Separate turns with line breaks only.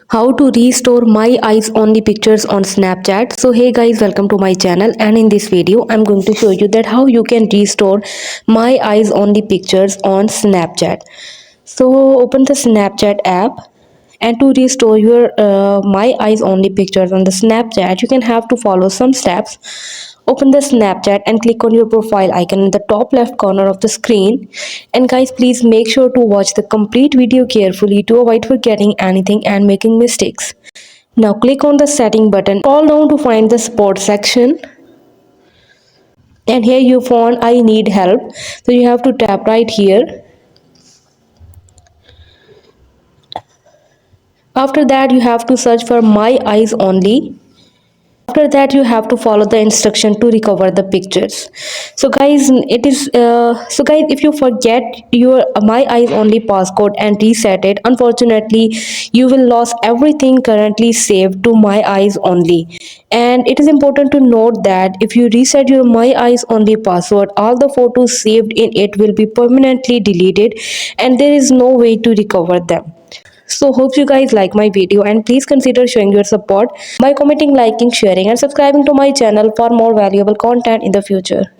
How to restore my eyes only pictures on Snapchat. So hey guys, welcome to my channel, and in this video I'm going to show you that how you can restore my eyes only pictures on Snapchat. So open the Snapchat app, and to restore your my eyes only pictures on the Snapchat, you can have to follow some steps. Open the Snapchat and click on your profile icon in the top left corner of the screen. And guys, please make sure to watch the complete video carefully to avoid forgetting anything and making mistakes. Now click on the setting button, scroll down to find the support section, and here you found I need help. So you have to tap right here. After that, you have to search for my eyes only. After that, you have to follow the instruction to recover the pictures. So guys, if you forget your my eyes only passcode and reset it, unfortunately you will lose everything currently saved to my eyes only. And it is important to note that if you reset your my eyes only password, all the photos saved in it will be permanently deleted, and there is no way to recover them. So hope you guys like my video, and please consider showing your support by commenting, liking, sharing and subscribing to my channel for more valuable content in the future.